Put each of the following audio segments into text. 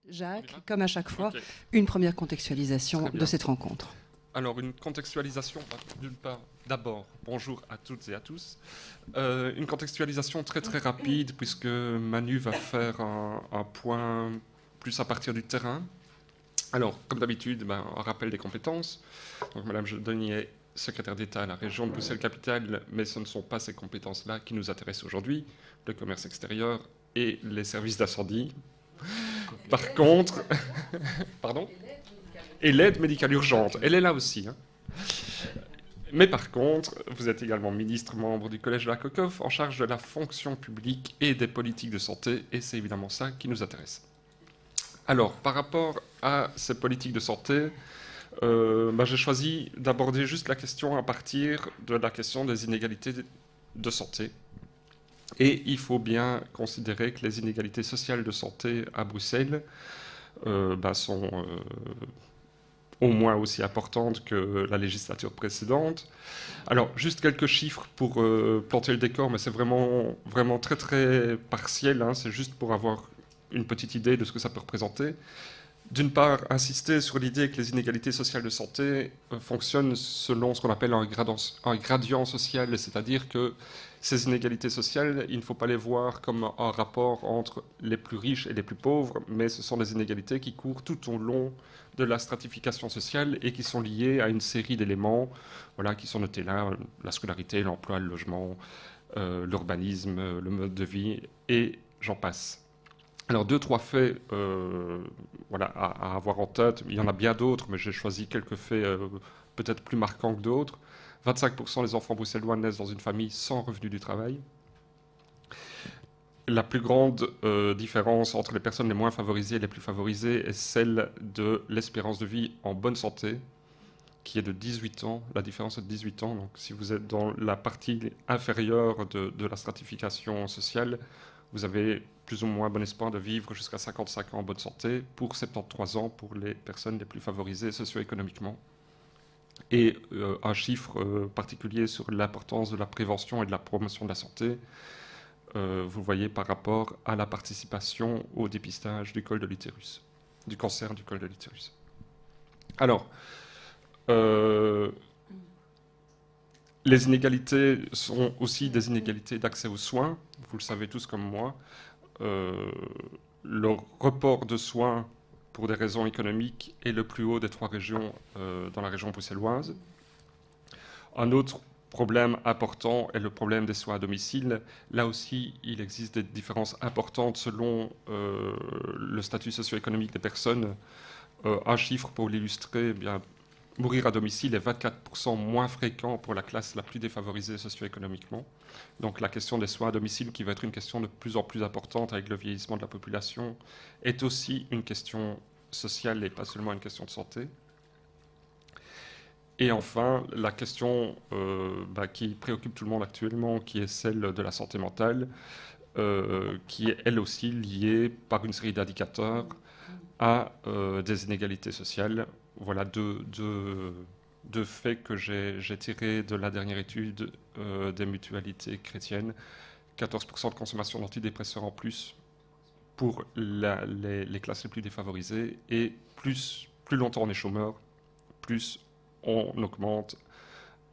Jacques, comme à chaque fois, Okay. une première contextualisation de cette rencontre. Alors, une contextualisation, d'une part, d'abord, bonjour à toutes et à tous. Une contextualisation très très rapide, puisque Manu va faire un point plus à partir du terrain. Alors, comme d'habitude, un rappel des compétences. Donc, Madame Denis est secrétaire d'État à la région de Bruxelles-Capitale, mais ce ne sont pas ces compétences-là qui nous intéressent aujourd'hui, le commerce extérieur et les services d'incendie. Par contre, pardon ? Et l'aide médicale urgente, elle est là aussi. Hein. Mais par contre, vous êtes également ministre, membre du Collège de la COCOF, en charge de la fonction publique et des politiques de santé, et c'est évidemment ça qui nous intéresse. Alors, par rapport à ces politiques de santé, j'ai choisi d'aborder juste la question à partir de la question des inégalités de santé. Et il faut bien considérer que les inégalités sociales de santé à Bruxelles sont au moins aussi importantes que la législature précédente. Alors, juste quelques chiffres pour planter le décor, mais c'est vraiment, vraiment très très partiel, hein, c'est juste pour avoir une petite idée de ce que ça peut représenter. D'une part, insister sur l'idée que les inégalités sociales de santé fonctionnent selon ce qu'on appelle un gradient social, c'est-à-dire que ces inégalités sociales, il ne faut pas les voir comme un rapport entre les plus riches et les plus pauvres, mais ce sont des inégalités qui courent tout au long de la stratification sociale et qui sont liées à une série d'éléments qui sont notés là, la scolarité, l'emploi, le logement, l'urbanisme, le mode de vie, et j'en passe. Alors, 2-3 faits à avoir en tête. Il y en a bien d'autres, mais j'ai choisi quelques faits peut-être plus marquants que d'autres. 25% des enfants bruxellois naissent dans une famille sans revenu du travail. La plus grande différence entre les personnes les moins favorisées et les plus favorisées est celle de l'espérance de vie en bonne santé, qui est de 18 ans. La différence est de 18 ans. Donc, si vous êtes dans la partie inférieure de la stratification sociale, vous avez plus ou moins bon espoir de vivre jusqu'à 55 ans en bonne santé, pour 73 ans pour les personnes les plus favorisées socio-économiquement. Et un chiffre particulier sur l'importance de la prévention et de la promotion de la santé, vous voyez par rapport à la participation au dépistage du col de l'utérus, du cancer du col de l'utérus. Alors, les inégalités sont aussi des inégalités d'accès aux soins, vous le savez tous comme moi. Le report de soins pour des raisons économiques est le plus haut des 3 régions dans la région bruxelloise. Un autre problème important est le problème des soins à domicile. Là aussi, il existe des différences importantes selon le statut socio-économique des personnes. Un chiffre pour l'illustrer, mourir à domicile est 24% moins fréquent pour la classe la plus défavorisée socio-économiquement. Donc la question des soins à domicile, qui va être une question de plus en plus importante avec le vieillissement de la population, est aussi une question sociale et pas seulement une question de santé. Et enfin, la question qui préoccupe tout le monde actuellement, qui est celle de la santé mentale, qui est elle aussi liée par une série d'indicateurs à des inégalités sociales. Voilà deux faits que j'ai tirés de la dernière étude des mutualités chrétiennes. 14% de consommation d'antidépresseurs en plus pour les classes les plus défavorisées, et plus longtemps on est chômeur, plus on augmente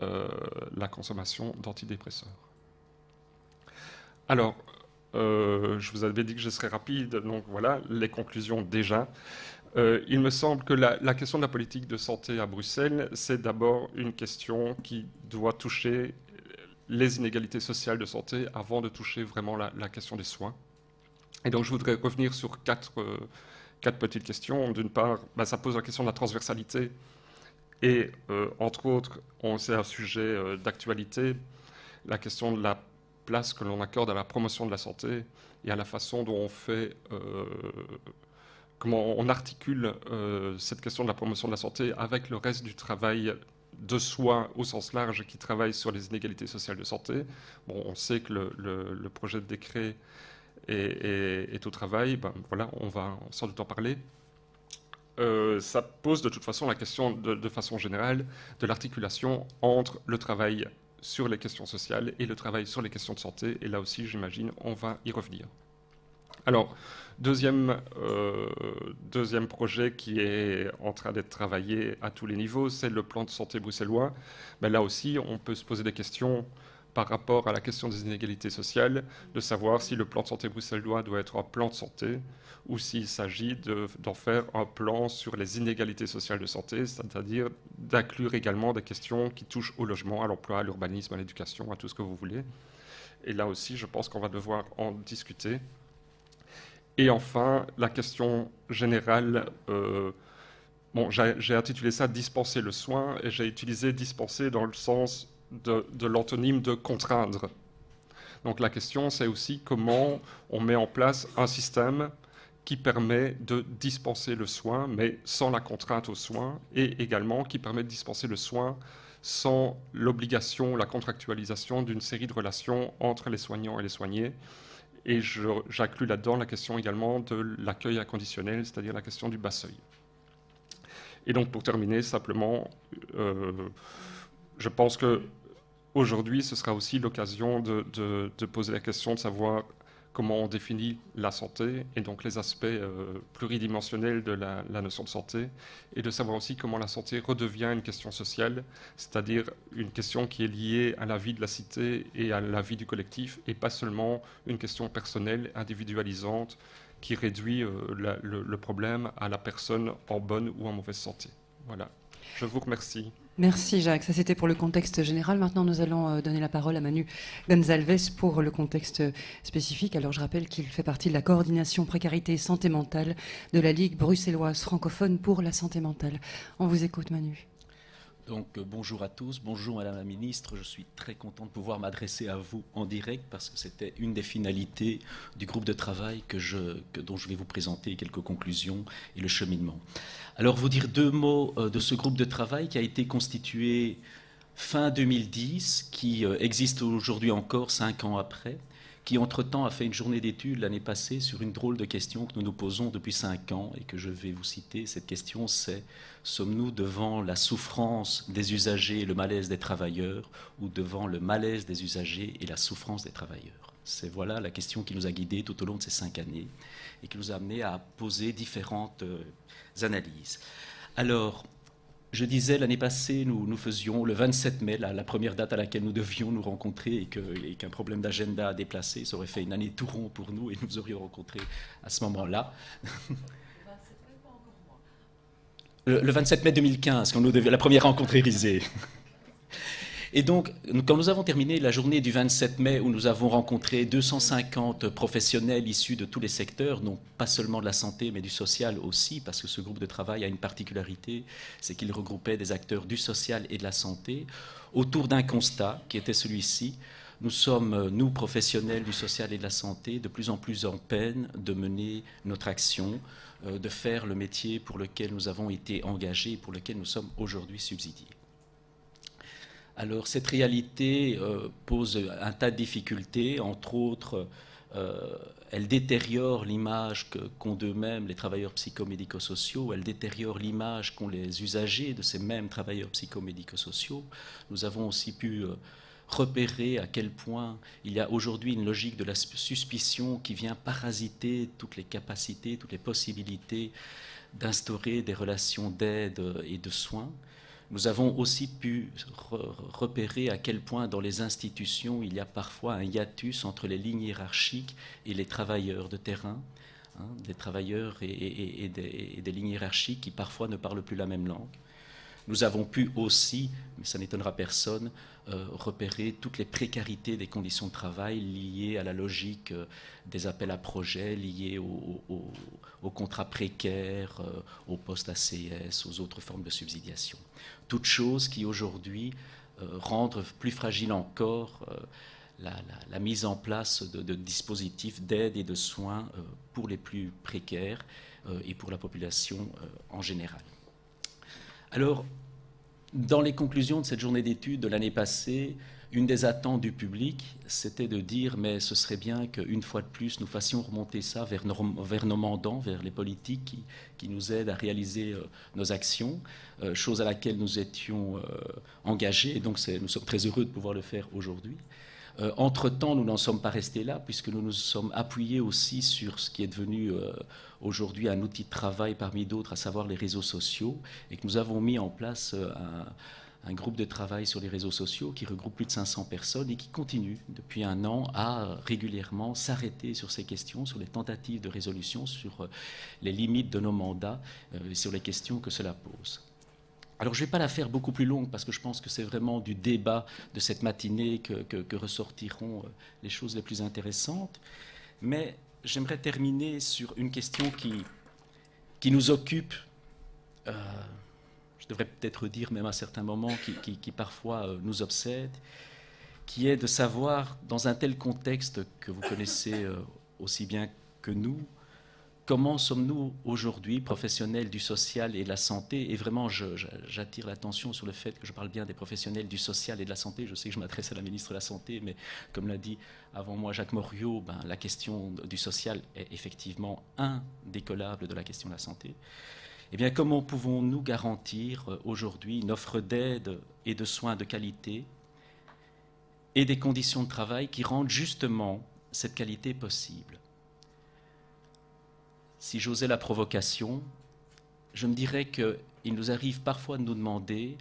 la consommation d'antidépresseurs. Alors, je vous avais dit que je serais rapide, donc voilà, les conclusions déjà. Il me semble que la question de la politique de santé à Bruxelles, c'est d'abord une question qui doit toucher les inégalités sociales de santé avant de toucher vraiment la question des soins. Et donc je voudrais revenir sur quatre petites questions. D'une part, ça pose la question de la transversalité. Et entre autres, c'est un sujet d'actualité, la question de la place que l'on accorde à la promotion de la santé et à la façon dont on fait... comment on articule cette question de la promotion de la santé avec le reste du travail de soi au sens large qui travaille sur les inégalités sociales de santé. Bon, on sait que le projet de décret est au travail, on va sans doute en parler. Ça pose de toute façon la question de façon générale de l'articulation entre le travail sur les questions sociales et le travail sur les questions de santé, et là aussi j'imagine on va y revenir. Alors, deuxième projet qui est en train d'être travaillé à tous les niveaux, c'est le plan de santé bruxellois. Ben là aussi, on peut se poser des questions par rapport à la question des inégalités sociales, de savoir si le plan de santé bruxellois doit être un plan de santé ou s'il s'agit d'en faire un plan sur les inégalités sociales de santé, c'est-à-dire d'inclure également des questions qui touchent au logement, à l'emploi, à l'urbanisme, à l'éducation, à tout ce que vous voulez. Et là aussi, je pense qu'on va devoir en discuter. Et enfin, la question générale, bon, j'ai intitulé ça « Dispenser le soin » et j'ai utilisé « dispenser » dans le sens de l'antonyme de « contraindre ». Donc la question, c'est aussi comment on met en place un système qui permet de dispenser le soin, mais sans la contrainte au soin, et également qui permet de dispenser le soin sans l'obligation, la contractualisation d'une série de relations entre les soignants et les soignés. Et j'inclus là-dedans la question également de l'accueil inconditionnel, c'est-à-dire la question du bas seuil. Et donc pour terminer, simplement, je pense qu'aujourd'hui, ce sera aussi l'occasion de poser la question de savoir comment on définit la santé et donc les aspects pluridimensionnels de la notion de santé, et de savoir aussi comment la santé redevient une question sociale, c'est-à-dire une question qui est liée à la vie de la cité et à la vie du collectif, et pas seulement une question personnelle, individualisante, qui réduit le problème à la personne en bonne ou en mauvaise santé. Voilà. Je vous remercie. Merci Jacques, ça c'était pour le contexte général. Maintenant nous allons donner la parole à Manu Gonzalez pour le contexte spécifique. Alors je rappelle qu'il fait partie de la coordination précarité santé mentale de la Ligue bruxelloise francophone pour la santé mentale. On vous écoute Manu. Donc bonjour à tous, bonjour Madame la Ministre, je suis très content de pouvoir m'adresser à vous en direct parce que c'était une des finalités du groupe de travail dont je vais vous présenter quelques conclusions et le cheminement. Alors vous dire deux mots de ce groupe de travail qui a été constitué fin 2010, qui existe aujourd'hui encore 5 ans après, qui entre-temps a fait une journée d'études l'année passée sur une drôle de question que nous nous posons depuis 5 ans et que je vais vous citer. Cette question, c'est: sommes-nous devant la souffrance des usagers et le malaise des travailleurs, ou devant le malaise des usagers et la souffrance des travailleurs? C'est voilà la question qui nous a guidés tout au long de ces 5 années et qui nous a amenés à poser différentes analyses. Alors, je disais, l'année passée, nous faisions le 27 mai, la première date à laquelle nous devions nous rencontrer, et qu'un problème d'agenda a déplacé. Ça aurait fait une année tout rond pour nous et nous aurions rencontré à ce moment-là. Le 27 mai 2015, quand nous devions la première rencontre Élysée. Et donc, quand nous avons terminé la journée du 27 mai, où nous avons rencontré 250 professionnels issus de tous les secteurs, donc pas seulement de la santé, mais du social aussi, parce que ce groupe de travail a une particularité, c'est qu'il regroupait des acteurs du social et de la santé, autour d'un constat qui était celui-ci: nous sommes, nous, professionnels du social et de la santé, de plus en plus en peine de mener notre action, de faire le métier pour lequel nous avons été engagés et pour lequel nous sommes aujourd'hui subsidiés. Alors cette réalité pose un tas de difficultés, entre autres, elle détériore l'image qu'ont d'eux-mêmes les travailleurs psychomédico-sociaux, elle détériore l'image qu'ont les usagers de ces mêmes travailleurs psychomédico-sociaux. Nous avons aussi pu repérer à quel point il y a aujourd'hui une logique de la suspicion qui vient parasiter toutes les capacités, toutes les possibilités d'instaurer des relations d'aide et de soins. Nous avons aussi pu repérer à quel point dans les institutions il y a parfois un hiatus entre les lignes hiérarchiques et les travailleurs de terrain, des travailleurs et des lignes hiérarchiques qui parfois ne parlent plus la même langue. Nous avons pu aussi, mais ça n'étonnera personne, repérer toutes les précarités des conditions de travail liées à la logique des appels à projets, liées aux contrats précaires, aux postes ACS, aux autres formes de subsidiation. Toutes choses qui aujourd'hui rendent plus fragile encore la mise en place de dispositifs d'aide et de soins pour les plus précaires et pour la population en général. Alors, dans les conclusions de cette journée d'études de l'année passée, une des attentes du public, c'était de dire: mais ce serait bien qu'une fois de plus, nous fassions remonter ça vers nos mandants, vers les politiques qui nous aident à réaliser nos actions, chose à laquelle nous étions engagés, et donc nous sommes très heureux de pouvoir le faire aujourd'hui. Entre-temps, nous n'en sommes pas restés là, puisque nous nous sommes appuyés aussi sur ce qui est devenu aujourd'hui un outil de travail parmi d'autres, à savoir les réseaux sociaux, et que nous avons mis en place un groupe de travail sur les réseaux sociaux qui regroupe plus de 500 personnes et qui continue depuis un an à régulièrement s'arrêter sur ces questions, sur les tentatives de résolution, sur les limites de nos mandats, sur les questions que cela pose. Alors je ne vais pas la faire beaucoup plus longue parce que je pense que c'est vraiment du débat de cette matinée que ressortiront les choses les plus intéressantes. Mais j'aimerais terminer sur une question qui nous occupe, je devrais peut-être dire même à certains moments, qui parfois nous obsède, qui est de savoir, dans un tel contexte que vous connaissez aussi bien que nous, comment sommes-nous aujourd'hui, professionnels du social et de la santé? Et vraiment, j'attire l'attention sur le fait que je parle bien des professionnels du social et de la santé. Je sais que je m'adresse à la ministre de la Santé, mais comme l'a dit avant moi Jacques Moriot, la question du social est effectivement indécollable de la question de la santé. Eh bien, comment pouvons-nous garantir aujourd'hui une offre d'aide et de soins de qualité et des conditions de travail qui rendent justement cette qualité possible? Si j'osais la provocation, je me dirais qu'il nous arrive parfois de nous demander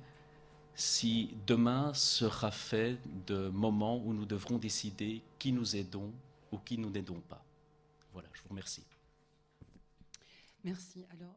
si demain sera fait de moments où nous devrons décider qui nous aidons ou qui nous n'aidons pas. Voilà, je vous remercie. Merci. Alors...